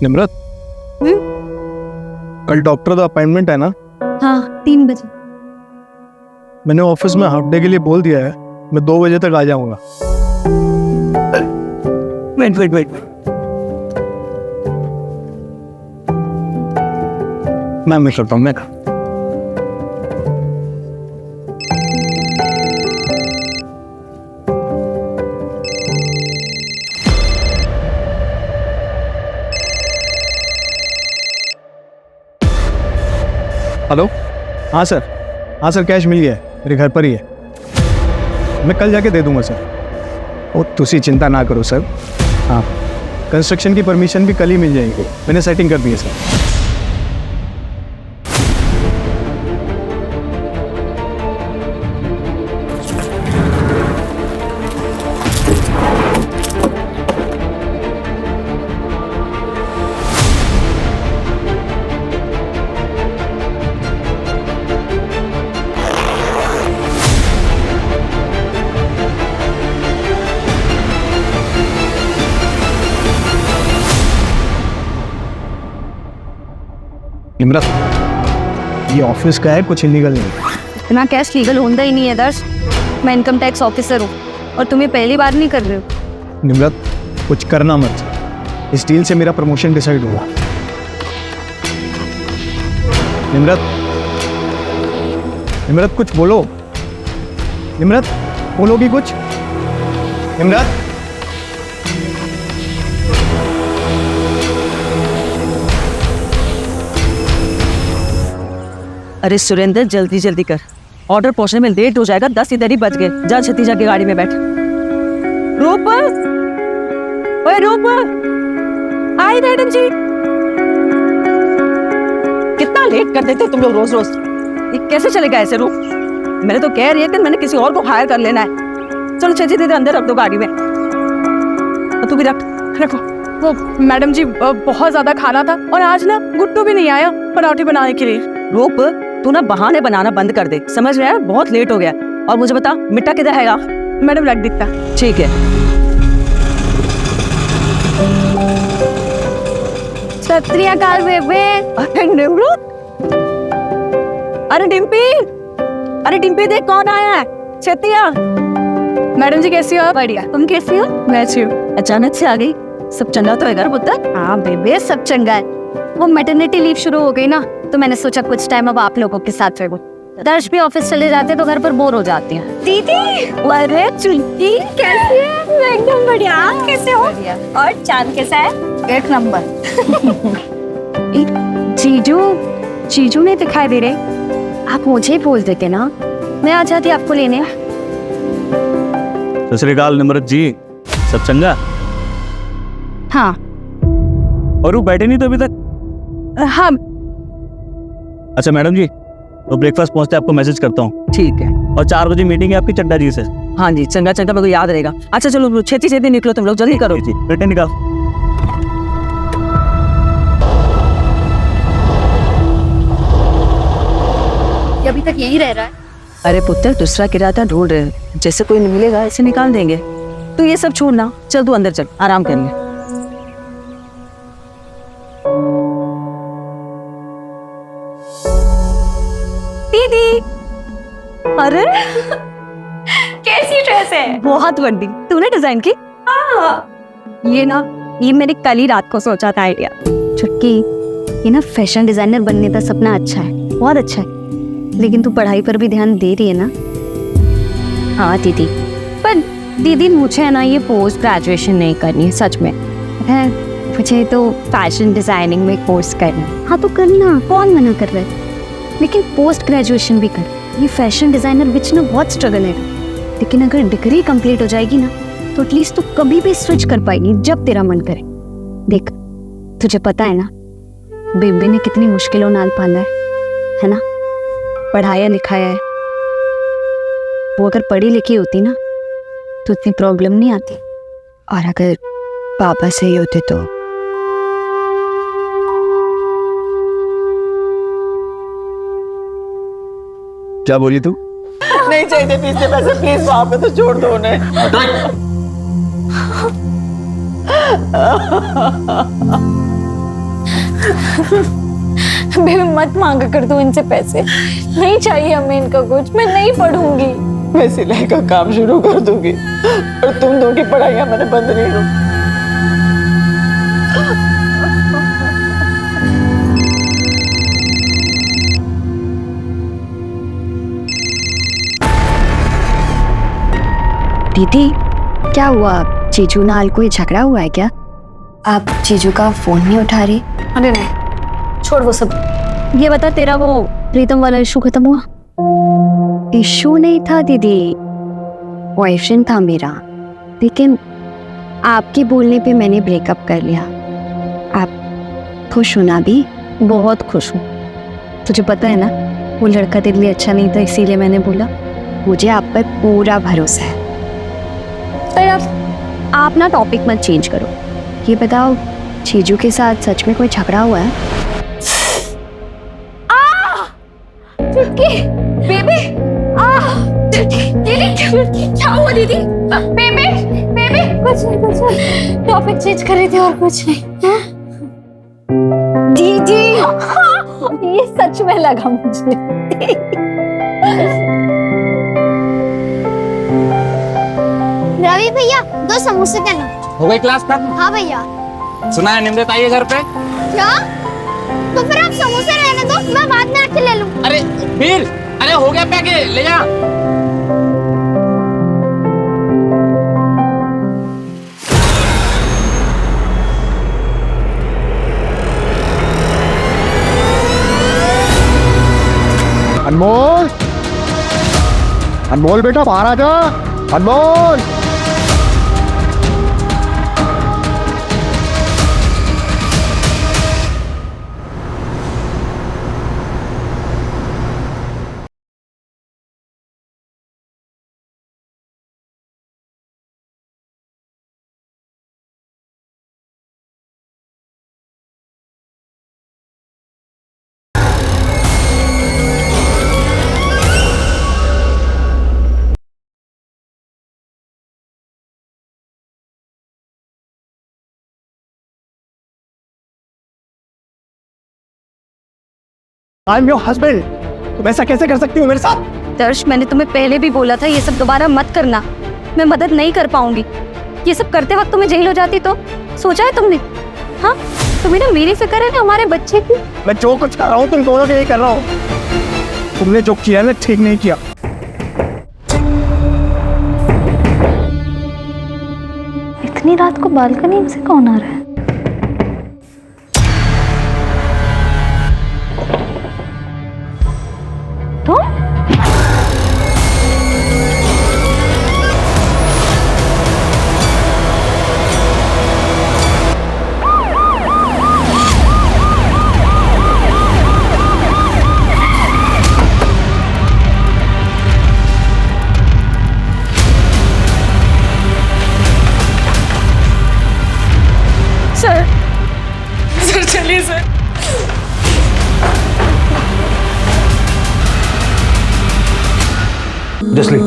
निम्रत, कल डॉक्टर का अपॉइंटमेंट है ना? हाँ, 3 बजे। मैंने ऑफिस में हाफ डे के लिए बोल दिया है, मैं 2 बजे तक आ जाऊंगा। वेट। मैं करता हूँ, मैं हेलो। हाँ सर, कैश मिल गया है, मेरे घर पर ही है। मैं कल जाके दे दूंगा सर। ओ तुसी चिंता ना करो सर। हाँ, कंस्ट्रक्शन की परमिशन भी कल ही मिल जाएगी, मैंने सेटिंग कर दी है सर। निम्रत, ये ऑफिस का है, कुछ इलीगल नहीं। इतना कैश लीगल होता ही नहीं है दर्श। मैं इनकम टैक्स ऑफिसर हूँ और तुम ये पहली बार नहीं कर रहे हो। निम्रत, कुछ करना मत, इस डील से मेरा प्रमोशन डिसाइड हुआ। निम्रत कुछ बोलो। निम्रत, बोलोगी कुछ? निम्रत, अरे सुरेंद्र, जल्दी कर, ऑर्डर पहुंचने में लेट हो जाएगा। 10 इधर ही बज गए। जा छती जाके गाड़ी में बैठ। रूप, ओए रूप, आई मैडम जी। कितना लेट कर देते तुम लोग रोज। ये कैसे चलेगा ऐसे? रूप, मैंने तो कह रही है कि मैंने किसी और को हायर कर लेना है। चलो छती दीदी अंदर रख दो गाड़ी में। तू भी रखो। वो मैडम जी बहुत ज्यादा खाना था और आज ना गुड्डू भी नहीं आया पराठे बनाने के लिए। रूप, तू ना बहाने बनाना बंद कर दे, समझ रहा है? बहुत लेट हो गया। और मुझे बता, मिट्टा किधर है? मैडम रख दिखता। ठीक है। सत श्री अकाल बेबे। अरे डिम्पी देख कौन आया है। छतिया। मैडम जी कैसी हो आप? बढ़िया, तुम कैसी हो? मैं अच्छी हूँ। अचानक से आ गई, सब चंगा तो है घर पुत्र? हाँ बेबे, सब चंगा है। वो मैटरनिटी लीव शुरू हो गई ना, तो मैंने सोचा कुछ टाइम अब आप लोगों के साथ रहूं। दर्श भी ऑफिस चले जाते तो घर पर बोर हो जाती हैं। दीदी, अरे चुन्नी कैसी है? मैं एकदम बढ़िया। आप कैसे हो? और चांद कैसा है? 1 नंबर। जीजू नहीं दिखाई दे रहे, आप मुझे ही बोल देते ना, मैं आ जाती आपको लेने। सत श्री अकाल निम्रत जी, सब चंगा? हाँ। और वो बैठे नहीं तो अभी तक? हाँ अच्छा मैडम जी, तो ब्रेकफास्ट पहुंचते आपको मैसेज करता हूँ। ठीक है। और 4 बजे मीटिंग है आपकी चड्डा जी से। हाँ जी, चंगा मेरे को याद रहेगा। अच्छा चलो छेती निकलो, तुम लोग जल्दी करो। जी बेटे निकाल। अभी तक यही रह रहा है। अरे पुत्र, दूसरा किराया ढूंढ रहे हैं, जैसे कोई मिलेगा ऐसे निकाल देंगे। तो ये सब छोड़ना, चल तू अंदर चल, आराम कर ले। दीदी, अरे कैसी ड्रेस है? बहुत बड़ी, तूने डिजाइन की? ये मैंने कल ही रात को सोचा था आइडिया। छुटकी, ये ना फैशन डिजाइनर बनने का सपना अच्छा है, बहुत अच्छा है, लेकिन तू पढ़ाई पर भी ध्यान दे रही है ना? हाँ दीदी, पर दीदी मुझे है ना ये पोस्ट ग्रेजुएशन नहीं करनी है, सच में है। मुझे तो फैशन डिजाइनिंग में कोर्स करना है। हाँ तो करना, कौन मना कर रहा है, लेकिन पोस्ट ग्रेजुएशन भी कर। ये फैशन डिजाइनर बिच ना बहुत स्ट्रगल है, लेकिन अगर डिग्री कंप्लीट हो जाएगी ना तो एटलीस्ट तू कभी भी स्विच कर पाएगी जब तेरा मन करे। देख, तुझे पता है ना बेबे ने कितनी मुश्किलों नाल पाला है ना, पढ़ाया लिखाया है। वो अगर पढ़ी लिखी होती ना तो इतनी प्रॉब्लम नहीं आती। और अगर पापा सही होते तो क्या बोली तू? नहीं चाहिए प्लीज से पैसे, प्लीज वहां पे तो छोड़ दो उन्हें। बेबी मत मांगा कर तू इनसे पैसे, नहीं चाहिए हमें इनका कुछ, मैं नहीं पढ़ूंगी। मैं सिलाई का काम शुरू कर दूंगी और तुम दोनों की पढ़ाइयाँ मैंने बंद नहीं करूँ। दीदी क्या हुआ, जीजू नाल कोई झगड़ा हुआ है क्या? आप जीजू का फोन नहीं उठा रही? अरे नहीं, छोड़ वो सब। ये बता, तेरा वो प्रीतम वाला इशू खत्म हुआ? इशू नहीं था दीदी, बॉयफ्रेंड था मेरा, लेकिन आपके बोलने पे मैंने ब्रेकअप कर लिया। आप खुश हो ना? भी बहुत खुश हूँ। तुझे पता है ना, वो लड़का तेरे लिए अच्छा नहीं था, इसीलिए मैंने बोला। मुझे आप पर पूरा भरोसा है। पर अब आप ना टॉपिक मत चेंज करो। ये बताओ, जीजू के साथ सच में कोई झगड़ा हुआ है? चुटकी, बेबी, दीदी, क्या हुआ दीदी? बेबी, बेबी, कुछ नहीं, टॉपिक चेंज कर रही थी और कुछ नहीं। दीदी, ये सच में लगा मुझे। रवि भैया 2 समोसे देना। हो गई क्लास खत्म? हाँ भैया। सुना है निमरत आई है घर पे? क्या? तो फिर आप समोसे रहने दो, मैं बाद में आके ले लूँ। अरे वीर, अरे हो गया पैके, ले जा। अनमोल, अनमोल बेटा बाहर आ जा। अनमोल, आई एम योर हस्बैंड। तुम ऐसा कैसे कर सकती हो मेरे साथ? दर्श, मैंने तुम्हें पहले भी बोला था ये सब दोबारा मत करना। मैं मदद नहीं कर पाऊंगी। ये सब करते वक्त तुम्हें जेल हो जाती तो? सोचा है तुमने? हाँ, तुम्हें ना मेरी फिक्र है ना हमारे बच्चे की। मैं जो कुछ कर रहा हूँ तुम दोनों के लिए कर रहा हूँ। तुमने जो किया ना ठीक नहीं किया। इतनी रात को बालकनी से कौन आ रहा है? सर चलिए सर। जसली,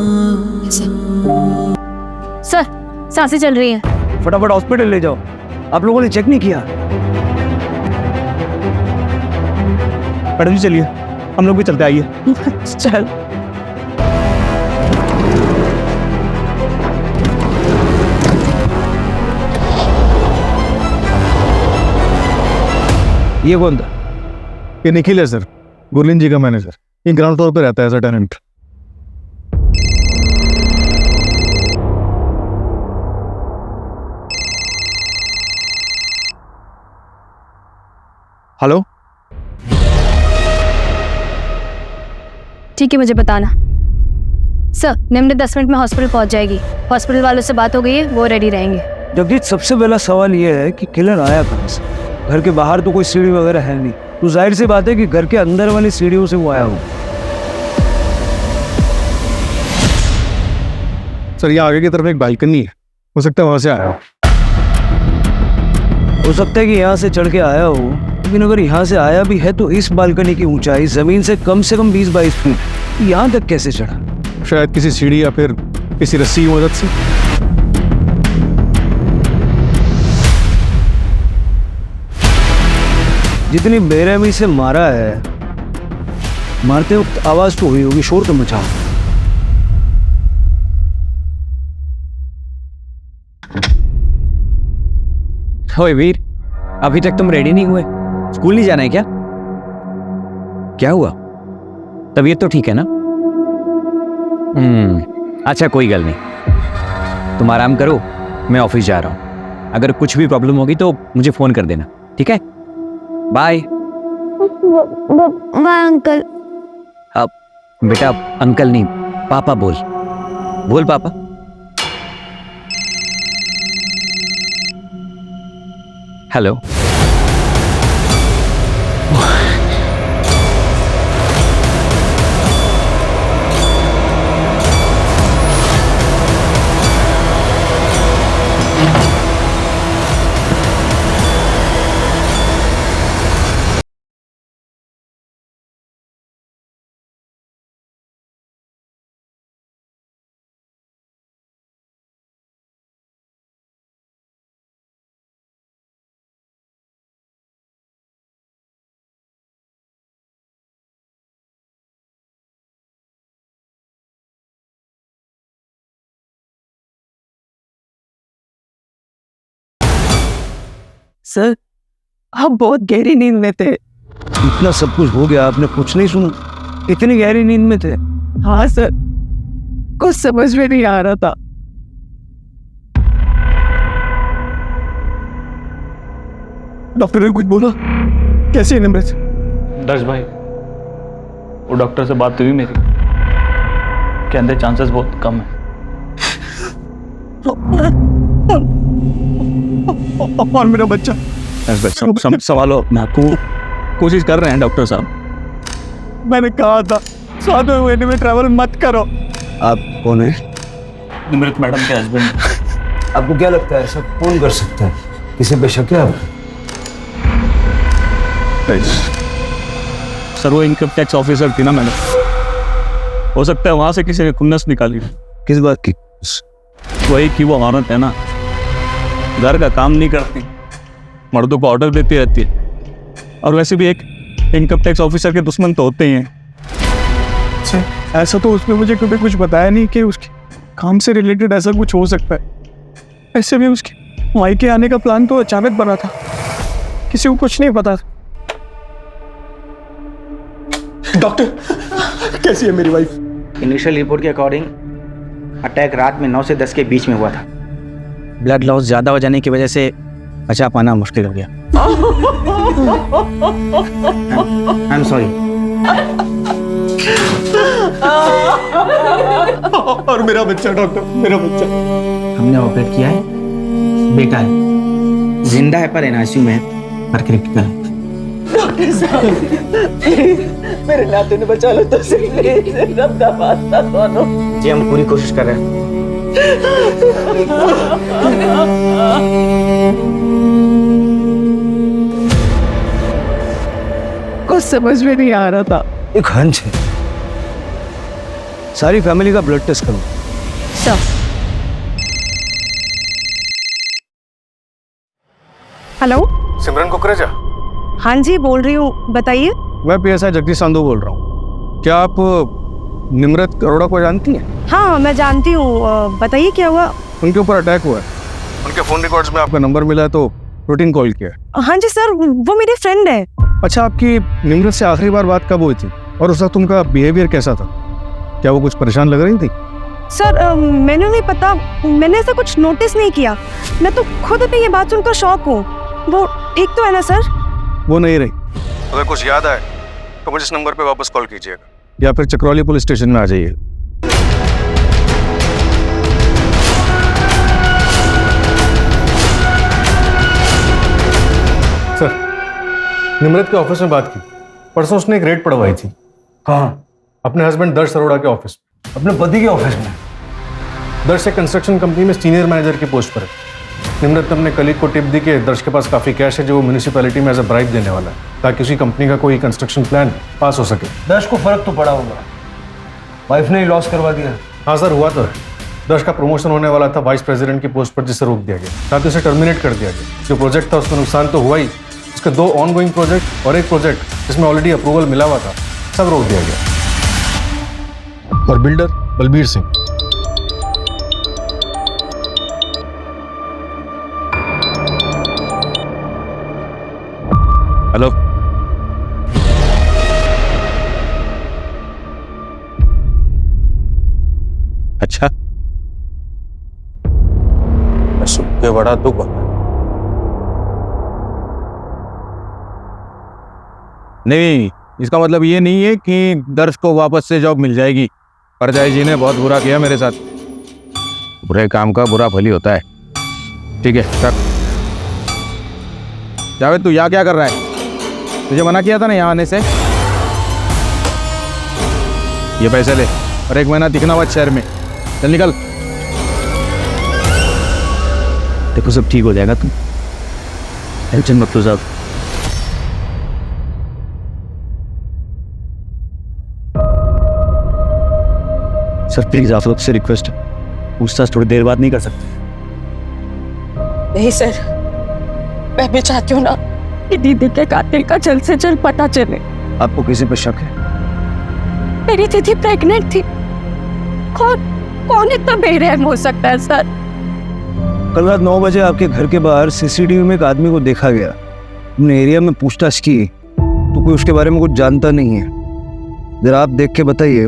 सर, सांसें चल रही है। फटाफट हॉस्पिटल ले जाओ। आप लोगों ने चेक नहीं किया? मैडम जी चलिए, हम लोग भी चलते, आइए। चल। ये कौन था? ये निखिल है सर, गुरलीन जी का मैनेजर। ये ग्राउंड फ्लोर पे रहता है एज अ टेनेंट। हेलो, ठीक है, मुझे बताना। सर, निम्न 10 मिनट में हॉस्पिटल पहुंच जाएगी। हॉस्पिटल वालों से बात हो गई है, वो रेडी रहेंगे। जगजीत, सबसे पहला सवाल यह है कि किलर आया कहाँ से? घर के बाहर तो कोई सीढ़ी वगैरह है नहीं, तो जाहिर सी बात है कि घर के अंदर वाली सीढ़ियों से वो आया हो। सर, ये आगे की तरफ एक बालकनी है, हो सकता है वहां से आया हो। हो सकता है कि यहाँ से चढ़ के आया हो, लेकिन अगर यहाँ से आया भी है तो इस बालकनी की ऊंचाई जमीन से कम 20-22 फीट, यहाँ तक कैसे चढ़ा? शायद किसी सीढ़ी या फिर किसी रस्सी की मदद से। जितनी बेरहमी से मारा है, मारते वक्त आवाज तो हुई होगी, शोर तो मचा। ओए वीर, अभी तक तुम रेडी नहीं हुए? स्कूल नहीं जाना है क्या? क्या हुआ? तबीयत तो ठीक है ना? अच्छा कोई गल नहीं, तुम आराम करो, मैं ऑफिस जा रहा हूँ। अगर कुछ भी प्रॉब्लम होगी तो मुझे फोन कर देना, ठीक है? बाय। Bye uncle. अब बेटा अंकल नहीं, पापा बोल। बोल पापा। हेलो। सर, आप बहुत गहरी नींद में थे। इतना सब कुछ हो गया, आपने कुछ नहीं सुना? इतनी गहरी नींद में थे? हाँ सर, कुछ समझ में नहीं आ रहा था। डॉक्टर ने कुछ बोला? कैसे है निम्रत? दर्श भाई, वो डॉक्टर से बात हुई मेरी, कहते चांसेस बहुत कम है। और मेरा बच्चा? संभालो अपने आप को, कोशिश कर रहे हैं डॉक्टर साहब। मैंने कहा था 7वें महीने में ट्रैवल मत करो। आप कौन है? निमृत मैडम के हस्बैंड। आपको क्या लगता है ऐसा कौन कर सकता है? किसी पे शक है आप? सर वो इनकम टैक्स ऑफिसर थी ना मैडम, हो सकता है वहां से किसी ने खुन्नस निकाली। किस बात की? वही कि वो औरत है ना, घर का काम नहीं करती, मर्दों को ऑर्डर देती रहती है, और वैसे भी एक इनकम टैक्स ऑफिसर के दुश्मन तो होते ही हैं। अच्छा, ऐसा तो उसने मुझे कभी कुछ बताया नहीं कि उसके काम से रिलेटेड ऐसा कुछ हो सकता है। ऐसे भी उसके मायके आने का प्लान तो अचानक बना था, किसी को कुछ नहीं पता। डॉक्टर, कैसी है मेरी वाइफ? इनिशियल रिपोर्ट के अकॉर्डिंग अटैक रात में 9 से 10 के बीच में हुआ था। ब्लड लॉस ज्यादा हो जाने की वजह से बचा पाना मुश्किल हो गया। I am sorry. और मेरा बच्चा डॉक्टर, मेरा बच्चा? हमने ऑपरेट किया है, बेटा है, जिंदा है पर एनआईसीयू में है, पर क्रिटिकल है। मेरे नाते ने बचा लो तो सही। जी हम पूरी कोशिश कर रहे हैं। कुछ समझ में नहीं आ रहा था। एक हंच है, सारी फैमिली का ब्लड टेस्ट करो। सर। हेलो, सिमरन कुकरेजा? हाँ जी बोल रही हूँ, बताइए। मैं PSI जगदीश संधू बोल रहा हूँ। क्या आप निम्रत अरोड़ा को जानती हैं? हाँ मैं जानती हूँ, बताइए क्या हुआ। उनके ऊपर अटैक हुआ है, उनके फ़ोन रिकॉर्ड्स में आपका नंबर मिला है तो रूटीन कॉल किया है। हाँ जी सर, वो मेरी फ्रेंड है। अच्छा, आपकी निम्रत से आखिरी बार बात कब हुई थी और उस वक्त उनका बिहेवियर कैसा था? क्या वो कुछ परेशान लग रही थी? सर मैंने नहीं पता, मैंने ऐसा कुछ नोटिस नहीं किया। मैं तो खुद अपनी ये बात सुनकर शॉक हूँ। वो ठीक तो है ना सर? वो नहीं रही। अगर कुछ याद आए तो मुझे इस नंबर पे वापस कॉल कीजिएगा या फिर चक्रौली पुलिस स्टेशन में आ जाइए। सर, निम्रत के ऑफिस में बात की। परसों उसने एक रेड पड़वाई थी। कहाँ? अपने हस्बैंड दर्श अरोड़ा के ऑफिस में। अपने पति के ऑफिस में? दर्श एक कंस्ट्रक्शन कंपनी में सीनियर मैनेजर की पोस्ट पर है। निम्रत ने अपने कलीग को टिप दी कि दर्श के पास काफ़ी कैश है जो वो म्यूनिसिपैलिटी में एज अ ब्राइब देने वाला है ताकि उसी कंपनी का कोई कंस्ट्रक्शन प्लान पास हो सके। दर्श को फर्क तो पड़ा होगा, वाइफ ने ही लॉस करवा दिया। हाँ सर, हुआ तो है। दर्श का प्रमोशन होने वाला था वाइस प्रेसिडेंट की पोस्ट पर, जिसे रोक दिया गया, साथ ही उसे टर्मिनेट कर दिया गया। जो प्रोजेक्ट था उसमें नुकसान तो हुआ ही, उसके 2 ऑनगोइंग प्रोजेक्ट और एक प्रोजेक्ट जिसमें ऑलरेडी अप्रूवल मिला हुआ था, सब रोक दिया गया। और बिल्डर बलबीर सिंह। हेलो, अच्छा, सुन के बड़ा दुख हुआ। नहीं, इसका मतलब ये नहीं है कि दर्श को वापस से जॉब मिल जाएगी। परजाई जी ने बहुत बुरा किया मेरे साथ। बुरे काम का बुरा फल ही होता है। ठीक है, कर। जावेद, तू यहाँ क्या कर रहा है? तुझे मना किया था ना यहाँ आने से। ये पैसे ले और 1 महीना दिखना हुआ शहर में। चल निकल। देखो सब ठीक हो जाएगा, तुम टेंशन मत लो साहब। सर प्लीज आप लोग से रिक्वेस्ट है, पूछताछ थोड़ी देर बाद नहीं कर सकते? नहीं सर, मैं भी चाहती हूँ ना कि दीदी के कातिल का जल्द से जल्द पता चले। आपको किसी पर शक है? मेरी दीदी प्रेग्नेंट थी। कौन इतना बेरहम हो सकता है सर? कल रात 9 बजे आपके घर के बाहर सीसीटीवी में एक आदमी को देखा गया। हमने एरिया में पूछताछ की तो कोई उसके बारे में कुछ जानता नहीं है। जरा आप देख के बताइए,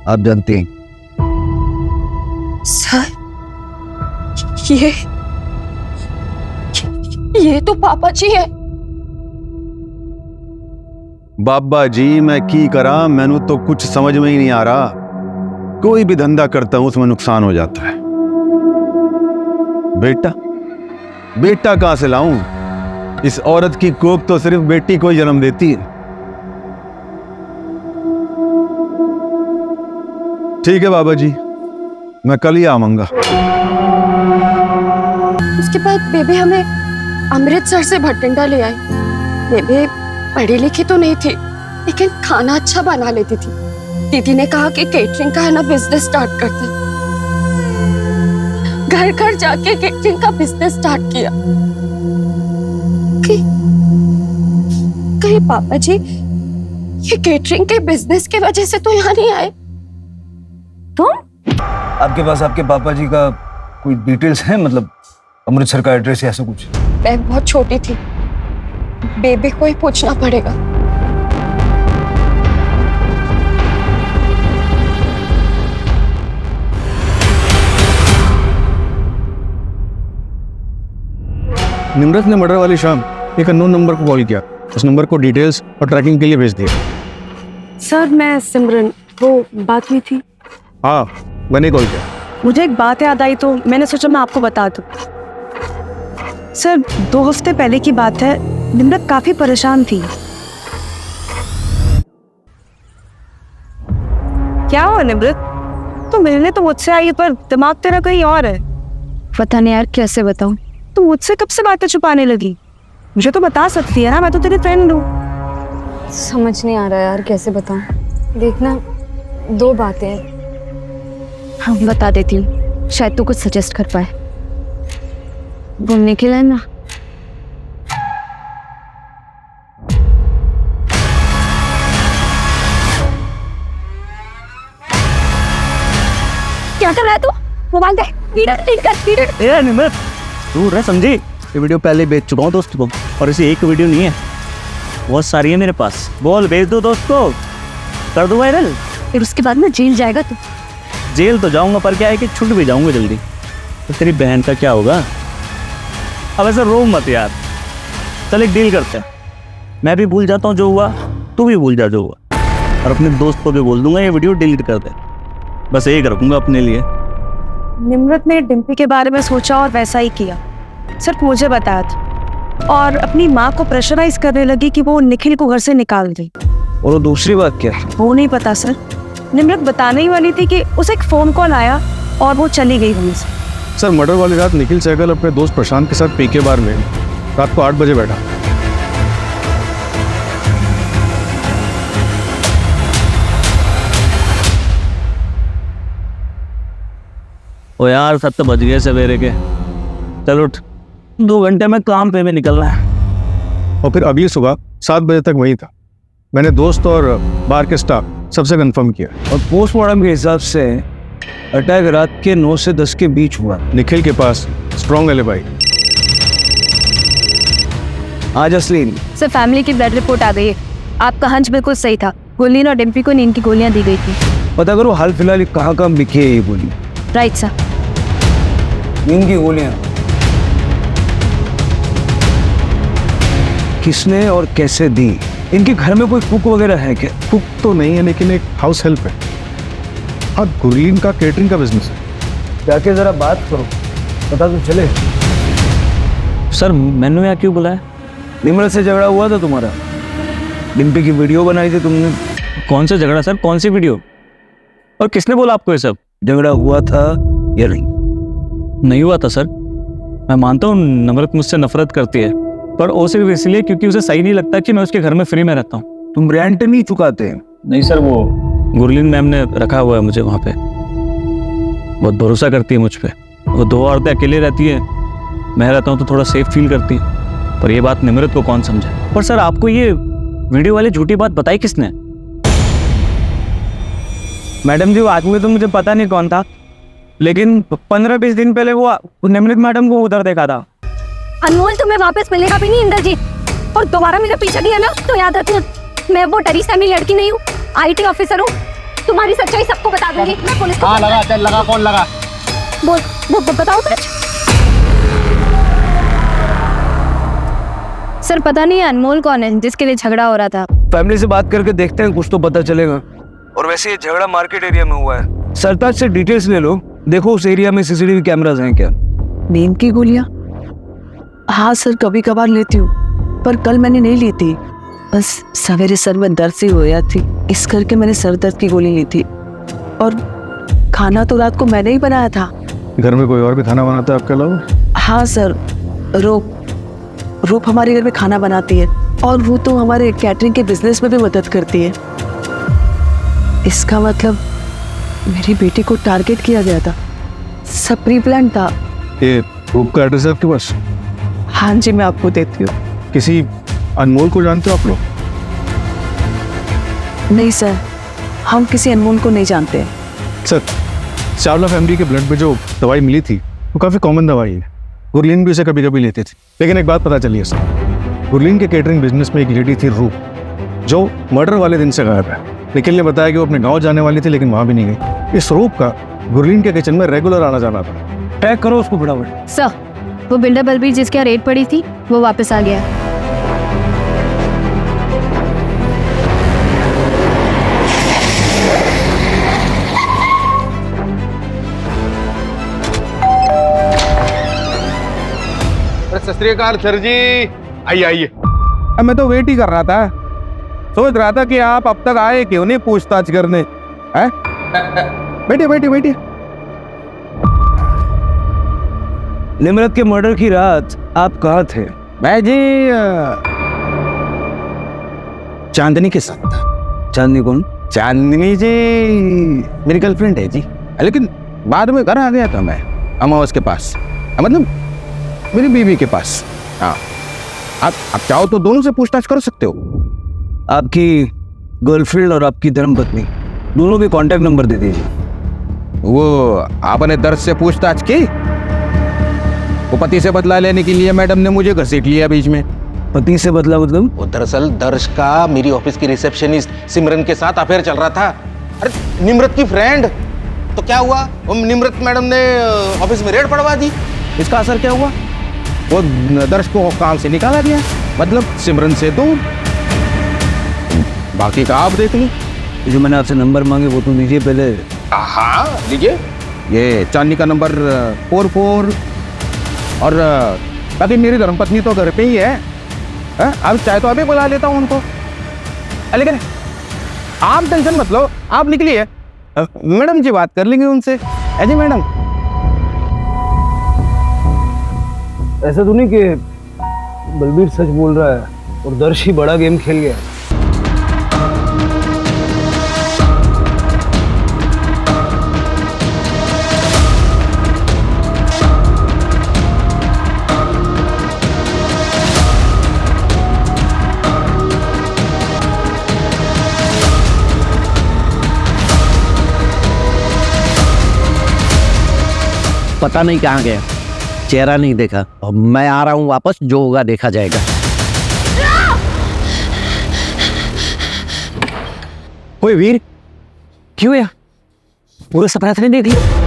आप जानते हैं? सर, ये तो पापा जी है। बाबा जी मैं की करा, मैनू तो कुछ समझ में ही नहीं आ रहा। कोई भी धंधा करता हूं उसमें नुकसान हो जाता है। बेटा कहां से लाऊं? इस औरत की कोख तो सिर्फ बेटी को ही जन्म देती है। ठीक है बाबा जी, मैं कल ही आऊंगा। उसके बाद बेबे हमें अमृतसर से भटिंडा ले आई। बेबे पढ़ी लिखी तो नहीं थी, लेकिन खाना अच्छा बना लेती थी। दीदी ने कहा कि केटरिंग का है ना बिजनेस स्टार्ट करते। घर घर जाके केटरिंग का बिजनेस स्टार्ट किया। कहीं पापा जी ये केटरिंग के बिजनेस की वजह से तो यहाँ नहीं आए? तुम? आपके पास आपके पापा जी का कोई डिटेल्स है, मतलब अमृतसर का एड्रेस या ऐसा कुछ? मैं बहुत छोटी थी, बेबी को ही पूछना पड़ेगा। निम्रत ने मर्डर वाली शाम एक अननोन नंबर को कॉल किया। उस नंबर को डिटेल्स और ट्रैकिंग के लिए भेज दिया। सर मैं सिमरन, वो बात हुई थी। हाँ, मैंने कॉल किया। मुझे एक बात याद आई तो मैंने सोचा मैं आपको बता दूं। सर 2 हफ्ते पहले की बात है, निम्रत काफी परेशान थी। क्या हुआ निम्रत? तो मिलने तो मुझसे आई पर दिमाग तेरा कहीं और है। पता नहीं यार कैसे बताऊं। तो मुझसे कब से बातें छुपाने लगी? मुझे तो बता सकती है ना, मैं तो तेरी फ्रेंड हूँ। समझ नहीं आ रहा यार कैसे बताऊं। देखना 2 बातें हैं। हाँ बता देती हूँ, शायद तू कुछ सजेस्ट कर पाए। घूमने के लिए ना। क्या कर रहा है तू? मोबाइल दे। निम्रत दूर रह, समझी? ये वीडियो पहले बेच चुका हूँ दोस्त को, और इसे एक वीडियो नहीं है, बहुत सारी है मेरे पास। बोल, भेज दो दोस्त को, कर दो वायरल। फिर उसके बाद में जेल जाएगा तू। जेल तो जाऊंगा, पर क्या है कि छूट भी जाऊंगा जल्दी। तो तेरी बहन का क्या होगा? अब ऐसा रो मत यार, चल एक डील करते हैं। मैं भी भूल जाता हूँ जो हुआ, तू भी भूल जा जो हुआ, और अपने दोस्त को भी बोल दूंगा ये वीडियो डिलीट कर दे। बस एक रखूंगा अपने लिए। निम्रत ने डिम्पी के बारे में सोचा और वैसा ही किया। सिर्फ मुझे बताया था, और अपनी माँ को प्रेशराइज करने लगी कि वो निखिल को घर से निकाल दे। और वो दूसरी बात क्या है? वो नहीं पता सर। निम्रत बताने ही वाली थी कि उसे एक फोन कॉल आया और वो चली गई वहीं से। सर मर्डर वाली रात निखिल सहगल अपने दोस्त प्रशांत के साथ पीके बार में रात को 8 बजे बैठा। ओ यार 7 बज गए सवेरे के। चल उठ, 2 घंटे में काम पे भी निकलना है। और फिर अगली सुबह 7 बजे तक वही था। मैंने दोस्त और बार के स्टाफ सबसे कंफर्म किया। और पोस्टमार्टम के हिसाब से अटैक रात के 9 से 10 के बीच हुआ। निखिल के पास स्ट्रॉन्ग एलिबाई। हाँ जसलीन, सर फैमिली की ब्लड रिपोर्ट आ गई है। आपका हंच बिल्कुल सही था। गुरलीन और डिम्पी को नींद की गोलियां दी गई थी। पता करो हाल फिलहाल कहाँ कहाँ बिकी है ये गोली। Right sir. नींद की गोलियां किसने और कैसे दी? इनके घर में कोई कुक वगैरह है क्या? कुक तो नहीं है, लेकिन एक हाउस हेल्प है। हाँ, गुरलीन का केटरिंग का बिजनेस है। जाके जरा बात करो, पता तो चले। सर मैंने यहाँ क्यों बुलाया? निम्रत से झगड़ा हुआ था तुम्हारा। डिम्पी की वीडियो बनाई थी तुमने। कौन सा झगड़ा सर? कौन सी वीडियो? और किसने बोला आपको ये सब? झगड़ा हुआ था या नहीं? नहीं हुआ था सर। मैं मानता हूँ नम्रत मुझसे नफरत करती है, पर वो सिर्फ इसलिए क्योंकि उसे सही नहीं लगता कि मैं उसके घर में फ्री में रहता हूँ। तुम रेंट नहीं चुकाते? नहीं सर, वो गुरलीन मैम ने रखा हुआ है मुझे वहाँ पे। बहुत भरोसा करती है मुझ पे। वो 2 औरतें अकेले रहती है, मैं रहता हूँ तो थोड़ा सेफ फील करती है। पर ये बात निम्रत को कौन समझे? पर सर आपको ये वीडियो वाली झूठी बात बताई किसने? मैडम जी, वो आदमी तो मुझे पता नहीं कौन था, लेकिन 15-20 दिन पहले वो निम्रत मैडम को उधर देखा था। अनमोल तुम्हें वापस मिलेगा भी नहीं इंद्रजीत, और दोबारा मेरा पीछा किया ना तो याद रखना, मैं वो डरी सहमी लड़की नहीं हूँ, IT ऑफिसर हूँ। तुम्हारी सच्चाई सबको बता दूंगी। मैं पुलिस को लगा, चल लगा, कौन लगा? बोल बताओ सच। सर पता नहीं अनमोल कौन है जिसके लिए झगड़ा हो रहा था। फैमिली से बात करके देखते हैं, कुछ तो पता चलेगा। और वैसे ये झगड़ा मार्केट एरिया में हुआ है। सरताज से डिटेल्स ले लो, देखो उस एरिया में CCTV कैमरास हैं क्या। नींद की गोलियां? हाँ सर, कभी कभार लेती हूँ, पर कल मैंने नहीं ली थी। बस सवेरे सर में दर्द सी हो गया थी, इस करके मैंने सर दर्द की गोली ली थी। और खाना तो रात को मैंने ही बनाया था। घर में कोई और भी खाना बनाता है आपके अलावा? हाँ सर, रूप हमारे घर में खाना बनाती है, और वो तो हमारे कैटरिंग के बिजनेस में भी मदद करती है। इसका मतलब मेरी बेटी को टारगेट किया गया था, सब प्री प्लान था। ये रूप का एड्रेस है आपके पास? हाँ जी, मैं आपको देती हूँ। किसी अनमोल को जानते हो आप लोग? नहीं सर, हम किसी अनमोल को नहीं जानते। सर, चावला फैमिली के ब्लड में जो दवाई मिली थी वो काफ़ी कॉमन दवाई है। गुरलीन भी उसे कभी कभी लेती थी। लेकिन एक बात पता चली है सर, गुरलीन के केटरिंग बिजनेस में एक लेडी थी रूप, जो मर्डर वाले दिन से गायब है। निखिल ने बताया कि वो अपने गांव जाने वाली थी, लेकिन वहां भी नहीं गई। इस रूप का गुरलीन के किचन में रेगुलर आना जाना था। ट्रैक करो उसको फटाफट। सर वो बिल्डर बलबीर जिसके यहाँ रेड पड़ी थी वो वापस आ गया। सत श्री अकाल सर जी, आइए। अब मैं तो वेट ही कर रहा था, सोच रहा था कि आप अब तक आए क्यों नहीं पूछताछ करने। हैं? बैठिए। निम्रत के मर्डर की रात आप कहाँ थे? मैं जी चांदनी के साथ था। चांदनी कौन? चांदनी जी मेरी गर्लफ्रेंड है जी, लेकिन बाद में घर आ गया था मैं अमावस के पास, मतलब मेरी बीवी के पास। हाँ, आप चाहो तो दोनों से पूछताछ कर सकते हो। आपकी गर्लफ्रेंड और आपकी धर्मपत्नी दोनों के कांटेक्ट नंबर दे दीजिए। वो आपने दर्द से पूछताछ की? वो पति से बदला लेने के लिए मैडम ने मुझे घसीट लिया बीच में। पति से बदला मतलब? वो दरअसल दर्श का मेरी ऑफिस की रिसेप्शनिस्ट सिमरन के साथ अफेयर चल रहा था। अरे निम्रत की फ्रेंड, तो क्या हुआ, वो निम्रत मैडम ने ऑफिस में रेड पड़वा दी। इसका असर क्या हुआ? वो दर्श को काम से निकाला गया, मतलब सिमरन से दूर। बाकी का आप देख लो। जो मैंने आपसे नंबर मांगे वो तो दीजिए पहले। हाँ लीजिए, ये चांदनी का नंबर 44। और बाकी मेरी धर्मपत्नी तो घर पे ही है। आप चाहे तो अभी बुला लेता हूँ उनको, लेकिन आप टेंशन मत लो, आप निकलिए, मैडम जी बात कर लेंगे उनसे। जी मैडम, ऐसा तो नहीं कि बलबीर सच बोल रहा है और दर्श ही बड़ा गेम खेल गया? पता नहीं कहाँ गया, चेहरा नहीं देखा। अब मैं आ रहा हूँ वापस, जो होगा देखा जाएगा। ओए वीर, क्यों यार पूरा सपना नहीं देख लिया?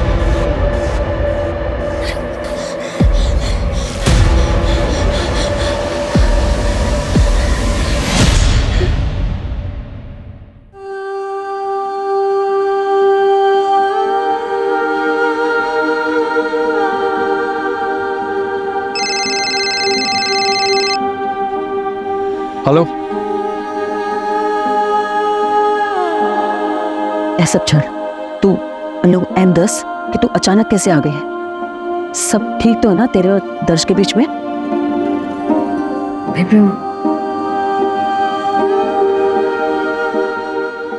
हेलो। ऐसा छोड़, तू लोग M10 कि तू अचानक कैसे आ गई है? सब ठीक तो है ना तेरे और दर्श के बीच में?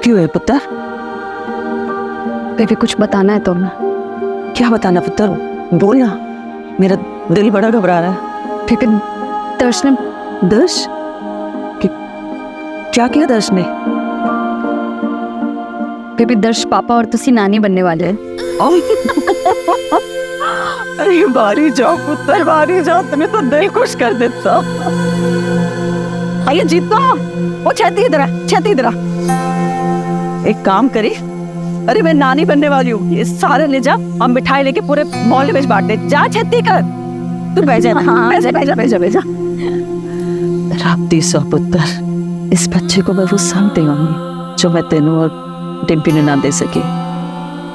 क्यों है पुत्र? बेबी कुछ बताना है तुम्हें। क्या बताना पुत्र? बोल ना, मेरा दिल बड़ा घबरा रहा है। बेबी दर्श ने दर्श? क्या किया दर्श ने? बेबी दर्श पापा और तुसी नानी बनने वाले हैं। अरे बारी जाओ पुत्र, बारी जाओ, तुम्हें तो दिल खुश कर देता। आइए जीतो, वो छेती इधर आ, छेती इधर आ। एक काम करी, अरे मैं नानी बनने वाली हूँ, ये सारे ले जा और मिठाई लेके पूरे मोहल्ले में बांट दे। जा छेती कर, तू बैठ जा। हाँ बैठ जा। राप्ती सौ पुत्र, इस बच्चे को मैं वो सब देंगी जो मैं तेनू और डिम्पी ने ना दे सकी।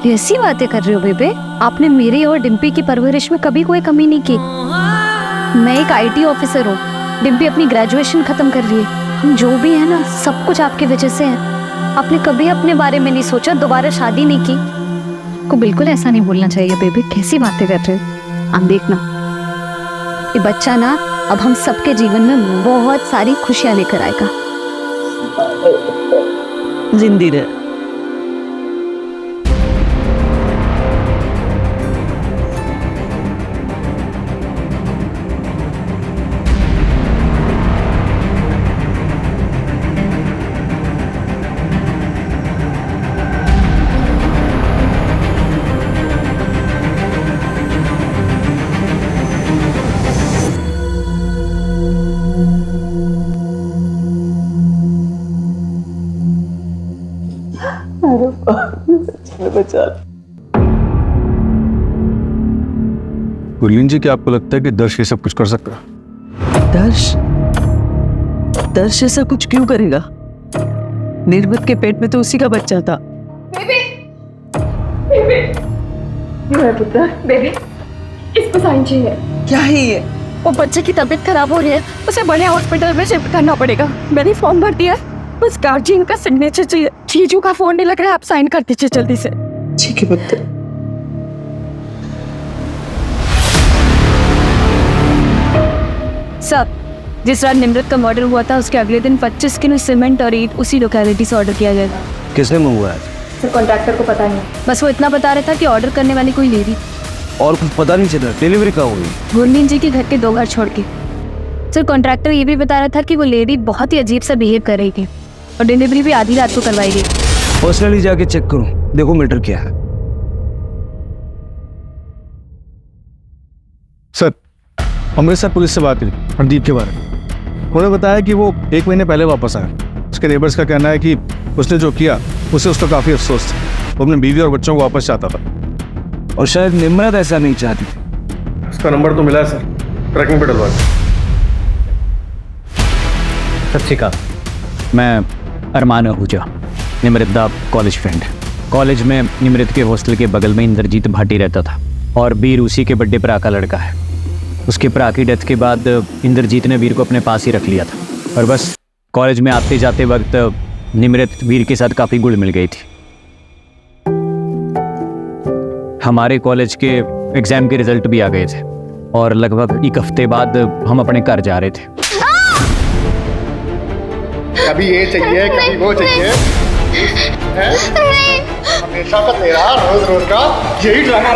कैसी बातें कर रहे हो बेबे? आपने मेरी और डिम्पी की परवरिश में कभी कोई कमी नहीं की। मैं एक IT ऑफिसर हूँ, डिम्पी अपनी ग्रेजुएशन खत्म कर रही है। हम जो भी है ना, सब कुछ आपकी वजह से है। आपने कभी अपने बारे में नहीं सोचा, दोबारा शादी नहीं की। को बिल्कुल ऐसा नहीं बोलना चाहिए बेबी, कैसी बातें कर रहे हो? आप देखना, ये बच्चा ना अब हम सबके जीवन में बहुत सारी खुशियां लेकर आएगा। जिंदी रहे। गुरलीन जी, क्या आपको लगता है कि दर्श ये सब कुछ कर सकता है? दर्श ऐसा कुछ क्यों करेगा? निर्मत के पेट में तो उसी का बच्चा था। बेबी क्यों है पुत्र? बेबी इसको साइन चाहिए। क्या है ये? वो बच्चे की तबीयत खराब हो रही है, उसे बड़े हॉस्पिटल में शिफ्ट करना पड़ेगा। मैंने फॉर्म भर दिया, बस गार्जियन का सिग्नेचर चाहिए। जीजू का फोन नहीं लग रहा है, आप साइन कर दीजिए जल्दी से। ठीक है पुत्र। सब जिस रात निमृत का मर्डर हुआ था, उसके अगले दिन 25 किलो सीमेंट और ईंट उसी लोकेलिटी से ऑर्डर किया गया था। किसने मंगवाया है? सर कॉन्ट्रैक्टर को पता नहीं, बस वो इतना बता रहा था कि ऑर्डर करने वाली कोई लेडी। और कुछ पता नहीं चला? डिलीवरी कहाँ हुई? गुरलीन जी के घर के 2 घर छोड़ के। सर कॉन्ट्रैक्टर ये भी बता रहा था कि वो लेडी बहुत ही अजीब सा बिहेव कर रही थी और डिलीवरी भी आधी रात को करवाई गई। पर्सनली जाके चेक करो, देखो मैटर क्या है। सर अमृतसर पुलिस से बात हुई हरदीप के बारे में। उन्होंने बताया कि वो 1 महीने पहले वापस आया। उसके नेबर्स का कहना है कि उसने जो किया उसे उसका काफ़ी अफसोस था। वो अपनी बीवी और बच्चों को वापस चाहता था। और शायद निम्रत ऐसा नहीं चाहती थी। उसका नंबर तो मिला है सर, ट्रैकिंग पे डलवा दिया। सत श्री अकाल, मैं अरमान आहूजा, निमृत दा कॉलेज फ्रेंड। कॉलेज में निमृत के हॉस्टल के बगल में इंद्रजीत भाटी रहता था और वीर उसी के बड़े भरा का लड़का है। उसके भरा की डेथ के बाद इंद्रजीत ने वीर को अपने पास ही रख लिया था और बस कॉलेज में आते जाते वक्त निमृत वीर के साथ काफ़ी घुल मिल गई थी। हमारे कॉलेज के एग्ज़ाम के रिजल्ट भी आ गए थे और लगभग 1 हफ्ते बाद हम अपने घर जा रहे थे। कभी ये चाहिए, कभी वो चाहिए, हमेशा का तेरा रोज रोज का यही ड्रामा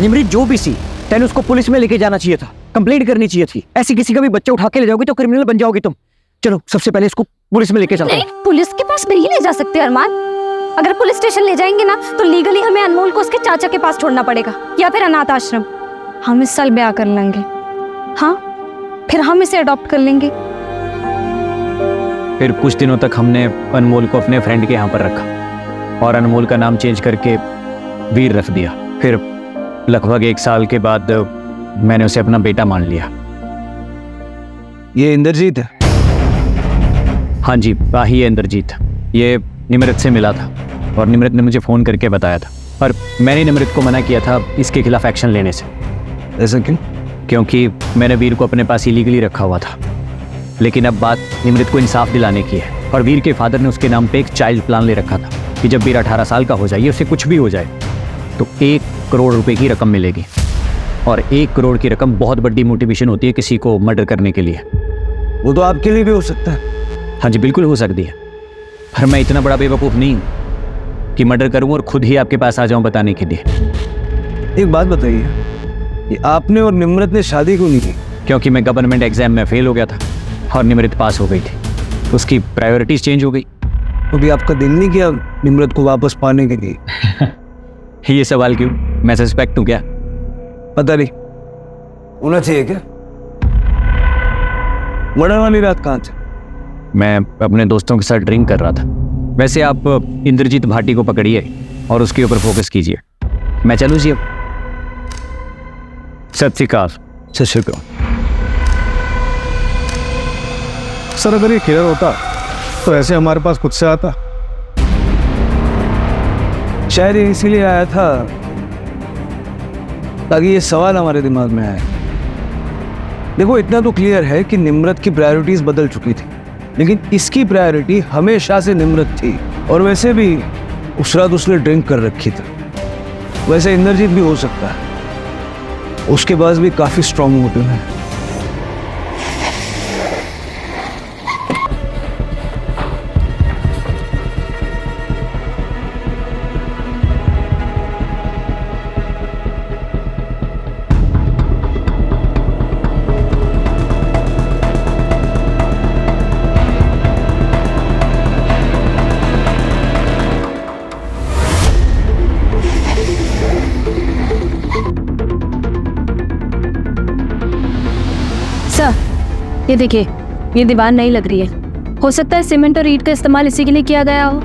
निमृत जो भी सी, तेने उसको पुलिस में लेके जाना चाहिए था, कंप्लेंट करनी चाहिए थी। ऐसी किसी का भी बच्चा उठा के ले जाओगी तो क्रिमिनल बन जाओगी तुम। चलो सबसे पहले इसको पुलिस में लेके चलते नहीं, पुलिस के पास नहीं ले जा सकते अरमान। अगर पुलिस स्टेशन ले जाएंगे ना तो लीगली हमें अनमोल को उसके चाचा के पास छोड़ना पड़ेगा या फिर अनाथ आश्रम। हम इस साल ब्याह कर लेंगे, हाँ, फिर हम इसे अडॉप्ट कर लेंगे। फिर कुछ दिनों तक हमने अनमोल को अपने फ्रेंड के यहाँ पर रखा और अनमोल का नाम चेंज करके वीर रख दिया। फिर लगभग 1 साल के बाद मैंने उसे अपना बेटा मान लिया। ये इंद्रजीत है? हाँ जी, ही है इंद्रजीत। ये निमृत से मिला था और निमृत ने मुझे फ़ोन करके बताया था, पर मैंने निमृत को मना किया था इसके खिलाफ एक्शन लेने से। ऐसा क्यों? क्योंकि मैंने वीर को अपने पास इलीगली रखा हुआ था। लेकिन अब बात निमृत को इंसाफ दिलाने की है और वीर के फादर ने उसके नाम पे एक चाइल्ड प्लान ले रखा था कि जब वीर 18 साल का हो जाए, उसे कुछ भी हो जाए तो 1 करोड़ रुपए की रकम मिलेगी। और 1 करोड़ की रकम बहुत बड़ी मोटिवेशन होती है किसी को मर्डर करने के लिए। वो तो आपके लिए भी हो सकता है। हाँ जी, बिल्कुल हो सकती है, पर मैं इतना बड़ा बेवकूफ़ नहीं हूँ कि मर्डर करूँ और खुद ही आपके पास आ जाऊँ बताने के लिए। एक बात बताइए, ये आपने और निम्रत ने शादी क्यों नहीं की? क्योंकि मैं गवर्नमेंट एग्जाम में फेल हो गया था और निमृत पास हो गई थी, उसकी प्रायोरिटीज चेंज हो गई। तो भी आपका दिल नहीं किया निम्रत को वापस पाने के लिए? ये सवाल क्यों? मैं सस्पेक्ट हूँ क्या? पता नहीं, होना चाहिए क्या? मर्डर वाली रात कहाँ थे? मैं अपने दोस्तों के साथ ड्रिंक कर रहा था। वैसे आप इंद्रजीत भाटी को पकड़िए और उसके ऊपर फोकस कीजिए। मैं चलूँ जी अब? सत श्री अकाल। सत श्री अकाल। सर अगर ये क्लियर होता तो ऐसे हमारे पास खुद से आता। शायद ये इसीलिए आया था ताकि ये सवाल हमारे दिमाग में आए। देखो, इतना तो क्लियर है कि निम्रत की प्रायोरिटीज बदल चुकी थी, लेकिन इसकी प्रायोरिटी हमेशा से निम्रत थी। और वैसे भी उस रात उसने ड्रिंक कर रखी थी। वैसे इंद्रजीत भी हो सकता है, उसके पास भी काफी स्ट्रॉन्ग मोटिव है। ये देखिए, ये दीवार नहीं लग रही है। हो सकता है सीमेंट और ईंट का इस्तेमाल इसी के लिए किया गया हो।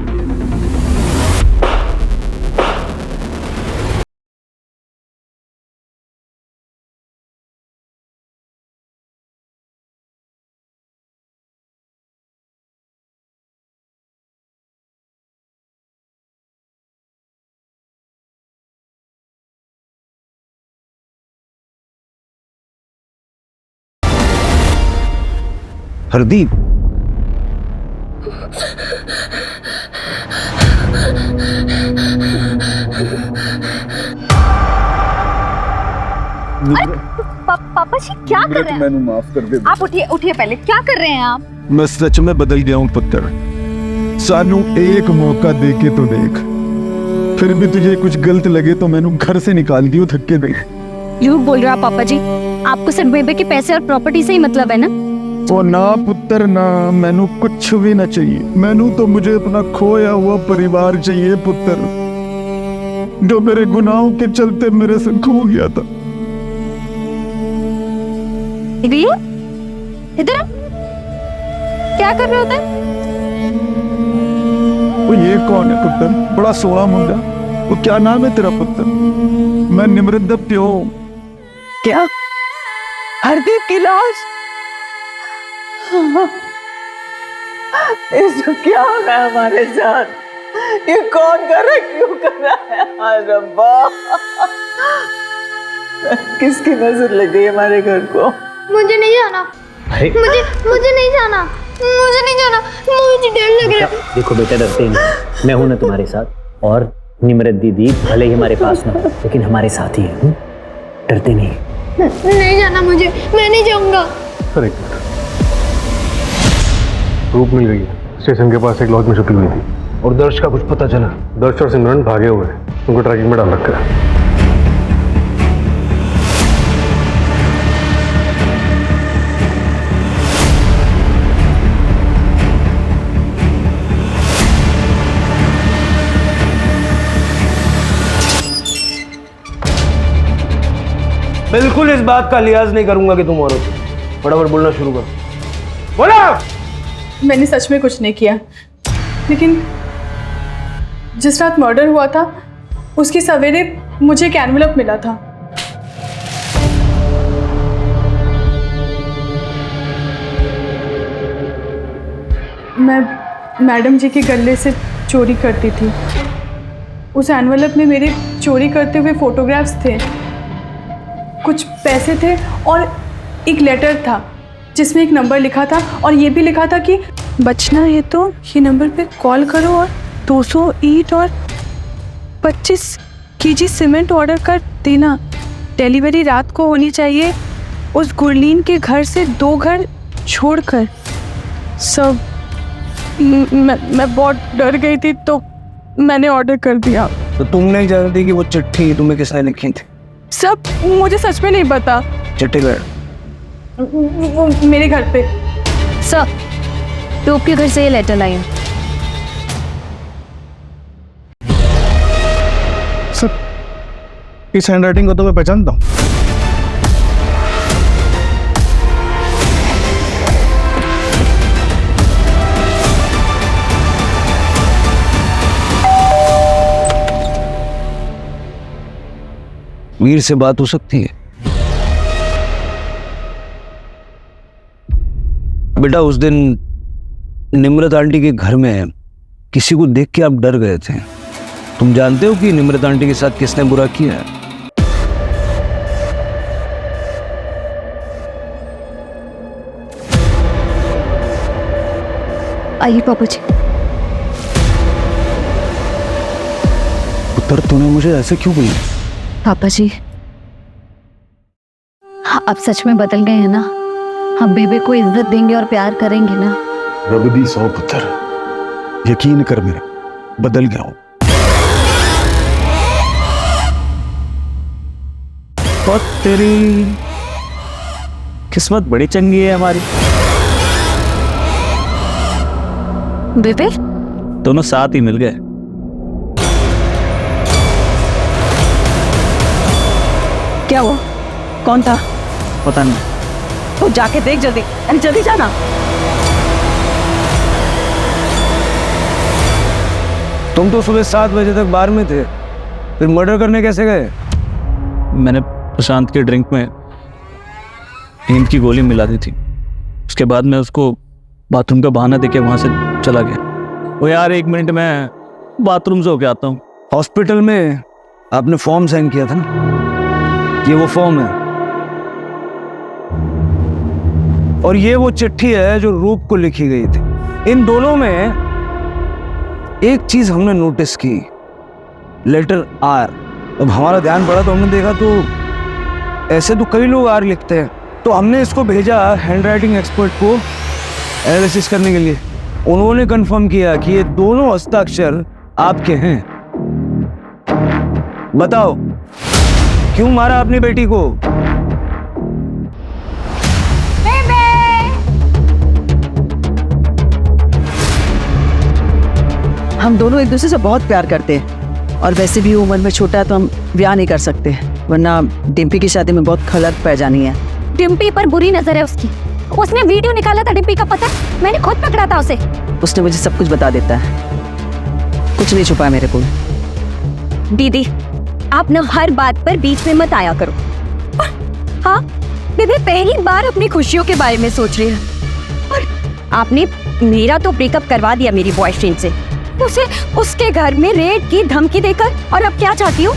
हरदीप, पापा जी क्या कर रहे हैं? मैंने माफ कर दे। आप उठिए उठिए, पहले क्या कर रहे हैं आप? मैं सच में बदल गया हूँ पुत्र। सानू एक मौका दे के तो देख, फिर भी तुझे कुछ गलत लगे तो मैंने घर से निकाल दियो धक्के दे। झूठ बोल रहे हो आप पापा जी। आपको सिर्फ बेबे के पैसे और प्रॉपर्टी से ही मतलब है ना? ओ ना पुत्र ना, मैनू कुछ भी ना चाहिए। मैनू तो मुझे अपना खोया हुआ परिवार चाहिए पुत्र, जो मेरे गुनाहों के चलते मेरे से खो गया था। इधर क्या कर रहे होते? वो ये कौन है पुत्र? बड़ा सोहा मुंडा। वो क्या नाम है तेरा पुत्र? मैं निमृत दा प्यो। क्या? हरदीप की लाश? इसको क्या हो रहा है हमारे साथ? ये कौन कर रहा है? क्यों कर रहा है? हाय रब्बा, किसकी नजर लग गई हमारे घर को? मुझे नहीं जाना। मुझे नहीं जाना। मुझे नहीं जाना। मुझे डर लग रहा है। देखो बेटा, डरते नहीं, मैं हूं ना तुम्हारे साथ। और निमृत दीदी भले ही हमारे पास ना हो, लेकिन हमारे साथ ही है। डरते नहीं। नहीं जाना मुझे, मैं नहीं जाऊंगा। सर, एक मिनट। प्रूफ मिल गई है। स्टेशन के पास एक लॉज में छुपी हुई थी और दर्श का कुछ पता चला। दर्श और सिमरन भागे हुए हैं, उनको ट्रैकिंग में डाल रखा है। बिल्कुल इस बात का लिहाज नहीं करूंगा कि तुम औरत हो। फटाफट बोलना शुरू करो। बोला। मैंने सच में कुछ नहीं किया, लेकिन जिस रात मर्डर हुआ था उसकी सवेरे मुझे एक एनवेलप मिला था। मैं मैडम जी के गले से चोरी करती थी। उस एनवेलप में मेरे चोरी करते हुए फोटोग्राफ्स थे, कुछ पैसे थे और एक लेटर था जिसमें एक नंबर लिखा था और ये भी लिखा था कि बचना है तो ये नंबर पे कॉल करो और 200 ईंट और 25 केजी सीमेंट ऑर्डर कर देना। डिलीवरी रात को होनी चाहिए उस गुरलीन के घर से 2 घर छोड़कर। सब मैं बहुत डर गई थी तो मैंने ऑर्डर कर दिया। तो तुम नहीं जानती कि वो चिट्ठी तुम्हें किसने लिखी थी? सब मुझे सच में नहीं पता। चिट्ठी गए वो मेरे घर पे। सर, तो आपके घर से ये लेटर लाई है। सर, इस हैंडराइटिंग को तो मैं पहचानता हूँ। वीर से बात हो सकती है? बेटा, उस दिन निम्रत आंटी के घर में किसी को देख के आप डर गए थे। तुम जानते हो कि निम्रत आंटी के साथ किसने बुरा किया है? आइए पापा जी। पुत्र, तूने मुझे ऐसे क्यों बोला? पापा जी, आप सच में बदल गए हैं ना? हम बेबे को इज्जत देंगे और प्यार करेंगे ना? रब दी सौ पुत्र, यकीन कर मेरा, बदल गया हूं। और तेरी किस्मत बड़ी चंगी है हमारी। बेबे दोनों साथ ही मिल गए। क्या हुआ? कौन था? पता नहीं। तो जाके देख जल्दी, अरे जल्दी जाना। तुम तो सुबह 7 बजे तक बार में थे, फिर मर्डर करने कैसे गए? मैंने प्रशांत के ड्रिंक में नींद की गोली मिला दी थी। उसके बाद मैं उसको बाथरूम का बहाना देके वहां से चला गया। वो यार 1 मिनट में बाथरूम से होके आता हूँ। हॉस्पिटल में आपने फॉर्म साइन किया था ना? ये वो फॉर्म है और ये वो चिट्ठी है जो रूप को लिखी गई थी। इन दोनों में एक चीज हमने नोटिस की, लेटर आर। अब हमारा ध्यान पड़ा तो हमने देखा तो ऐसे तो कई लोग आर लिखते हैं, तो हमने इसको भेजा हैंडराइटिंग एक्सपर्ट को एनालिसिस करने के लिए। उन्होंने कंफर्म किया कि ये दोनों हस्ताक्षर आपके हैं। बताओ, क्यों मारा अपनी बेटी को? हम दोनों एक दूसरे से बहुत प्यार करते हैं और वैसे भी उम्र में छोटा है तो हम ब्याह नहीं कर सकते, वरना डिम्पी की शादी में बहुत खलत पै जानी है। डिम्पी पर बुरी नजर है उसकी। उसने वीडियो निकाला था डिम्पी का, पता? मैंने खुद पकड़ा था उसे। उसने मुझे सब कुछ बता देता है, कुछ नहीं छुपा मेरे को। दीदी, आप न हर बात पर बीच में मत आया करो। हाँ, बेबी पहली बार अपनी खुशियों के बारे में सोच रही है और आपने मेरा तो ब्रेकअप करवा दिया मेरी बॉयफ्रेंड से, उसे उसके घर में रेड की धमकी देकर। और अब क्या चाहती हूँ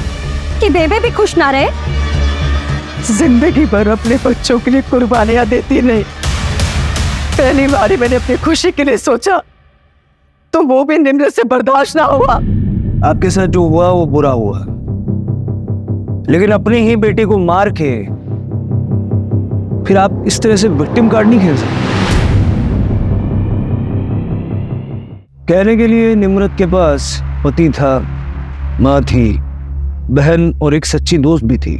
कि बेबे भी खुश ना रहे? जिंदगी भर अपने बच्चों के लिए कुर्बानियां देती नहीं, पहली बार मैंने अपनी खुशी के लिए सोचा तो वो भी निम्रत से बर्दाश्त ना हुआ। आपके साथ जो हुआ वो बुरा हुआ, लेकिन अपनी ही बेटी को मार के फिर आप इस तरह से विक्टिम कार्ड नहीं खेल सकते। कहने के लिए निम्रत के पास पति था, माँ थी, बहन और एक सच्ची दोस्त भी थी,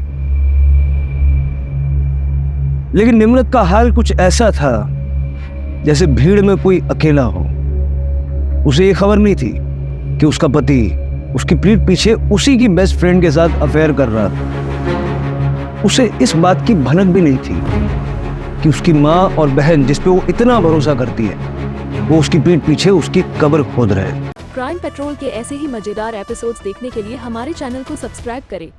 लेकिन निम्रत का हाल कुछ ऐसा था जैसे भीड़ में कोई अकेला हो। उसे ये खबर नहीं थी कि उसका पति उसकी पीठ पीछे उसी की बेस्ट फ्रेंड के साथ अफेयर कर रहा था। उसे इस बात की भनक भी नहीं थी कि उसकी माँ और बहन जिस पे वो इतना भरोसा करती है वो उसकी पीठ पीछे उसकी कब्र खोद रहे। क्राइम पेट्रोल के ऐसे ही मजेदार एपिसोड्स देखने के लिए हमारे चैनल को सब्सक्राइब करें